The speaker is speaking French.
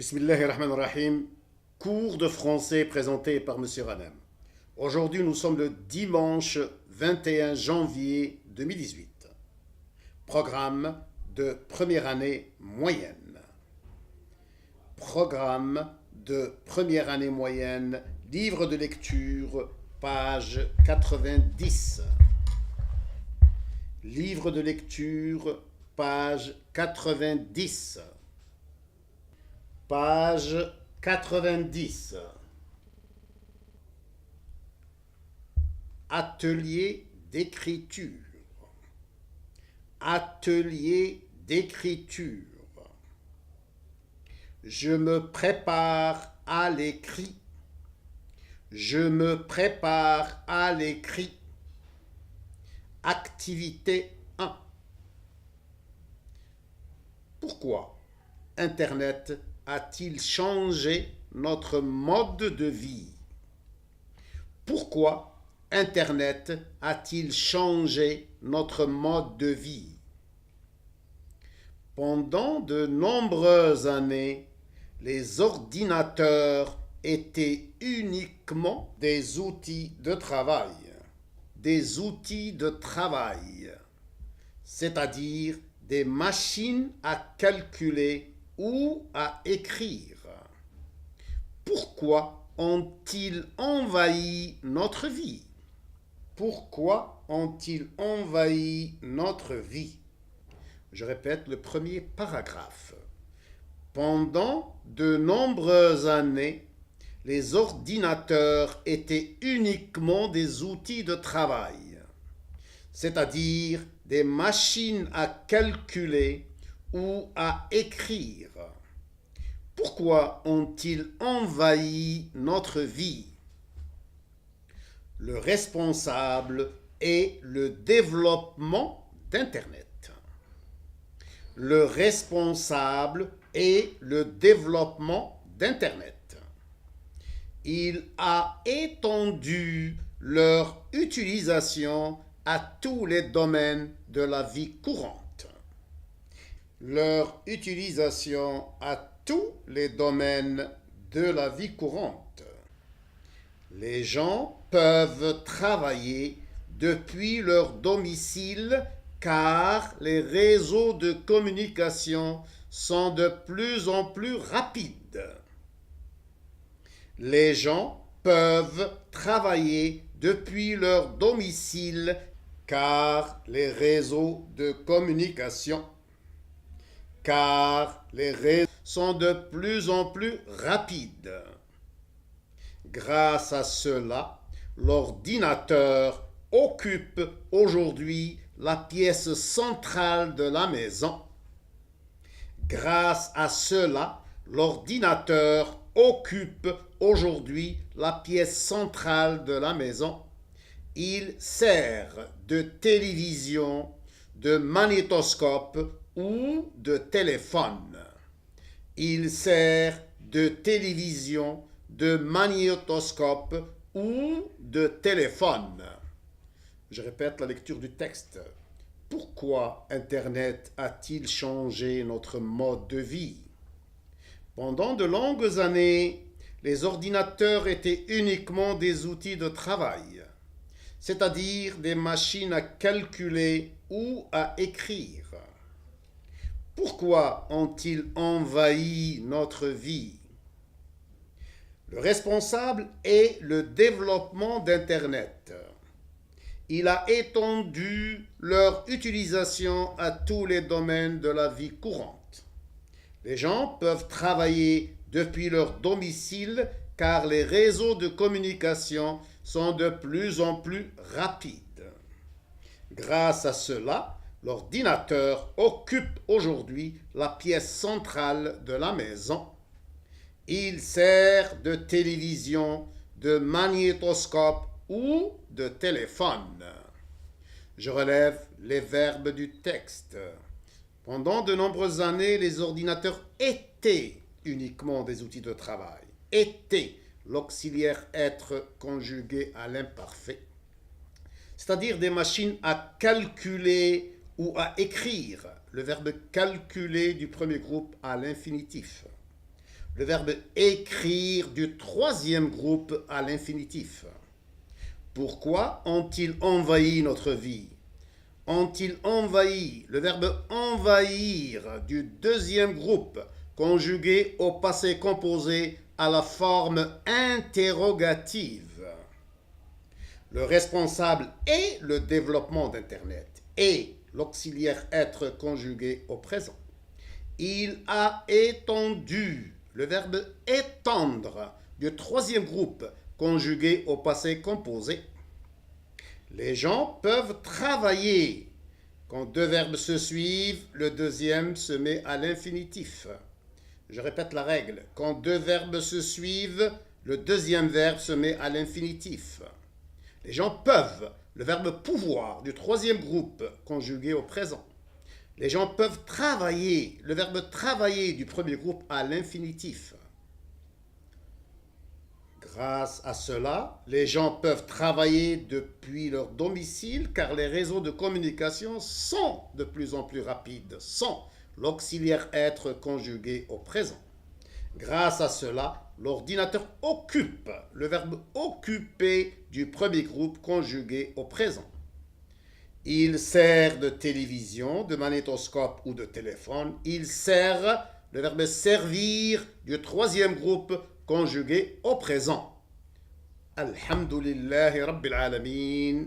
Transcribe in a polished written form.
Bismillahirrahmanirrahim. Cours de français présenté par Monsieur Ranem. Aujourd'hui, nous sommes le dimanche 21 janvier 2018. Programme de première année moyenne. Programme de première année moyenne, livre de lecture, page 90. Livre de lecture, page 90. Page 90. Atelier d'écriture. Atelier d'écriture. Je me prépare à l'écrit. Je me prépare à l'écrit. Activité 1. Pourquoi Internet a-t-il changé notre mode de vie? Pourquoi Internet a-t-il changé notre mode de vie? Pendant de nombreuses années, les ordinateurs étaient uniquement des outils de travail. Des outils de travail, c'est-à-dire des machines à calculer ou à écrire. Pourquoi ont-ils envahi notre vie? Pourquoi ont-ils envahi notre vie? Je répète le premier paragraphe. Pendant de nombreuses années, les ordinateurs étaient uniquement des outils de travail, c'est-à-dire des machines à calculer ou à écrire. Pourquoi ont-ils envahi notre vie? Le responsable est le développement d'Internet. Le responsable est le développement d'Internet. Il a étendu leur utilisation à tous les domaines de la vie courante. Leur utilisation à tous les domaines de la vie courante. Les gens peuvent travailler depuis leur domicile car les réseaux de communication sont de plus en plus rapides. Les gens peuvent travailler depuis leur domicile car les réseaux de communication sont de plus en plus rapides. Grâce à cela, l'ordinateur occupe aujourd'hui la pièce centrale de la maison. Grâce à cela, l'ordinateur occupe aujourd'hui la pièce centrale de la maison. Il sert de télévision, de magnétoscope ou de téléphone. Il sert de télévision, de magnétoscope ou de téléphone. Je répète la lecture du texte. Pourquoi Internet a-t-il changé notre mode de vie? Pendant de longues années, les ordinateurs étaient uniquement des outils de travail, c'est-à-dire des machines à calculer ou à écrire. Pourquoi ont-ils envahi notre vie? Le responsable est le développement d'Internet. Il a étendu leur utilisation à tous les domaines de la vie courante. Les gens peuvent travailler depuis leur domicile car les réseaux de communication sont de plus en plus rapides. Grâce à cela, l'ordinateur occupe aujourd'hui la pièce centrale de la maison. Il sert de télévision, de magnétoscope ou de téléphone. Je relève les verbes du texte. Pendant de nombreuses années, les ordinateurs étaient uniquement des outils de travail. Étaient, l'auxiliaire être conjugué à l'imparfait. C'est-à-dire des machines à calculer ou à écrire, le verbe calculer du premier groupe à l'infinitif. le verbe écrire du troisième groupe à l'infinitif. Pourquoi ont-ils envahi notre vie? Ont-ils envahi? Le verbe envahir du deuxième groupe conjugué au passé composé à la forme interrogative. Le responsable est le développement d'Internet et l'auxiliaire être conjugué au présent. Il a étendu, le verbe étendre du troisième groupe conjugué au passé composé. Les gens peuvent travailler. Quand deux verbes se suivent, le deuxième se met à l'infinitif. Je répète la règle. Quand deux verbes se suivent, le deuxième verbe se met à l'infinitif. Les gens peuvent, le verbe pouvoir du troisième groupe conjugué au présent. Les gens peuvent travailler, le verbe travailler du premier groupe à l'infinitif. Grâce à cela, les gens peuvent travailler depuis leur domicile car les réseaux de communication sont de plus en plus rapides, sont l'auxiliaire être conjugué au présent. Grâce à cela, l'ordinateur occupe, le verbe occuper du premier groupe conjugué au présent. Il sert de télévision, de magnétoscope ou de téléphone. Il sert, le verbe servir du troisième groupe conjugué au présent. Alhamdulillahi Rabbil Alamin.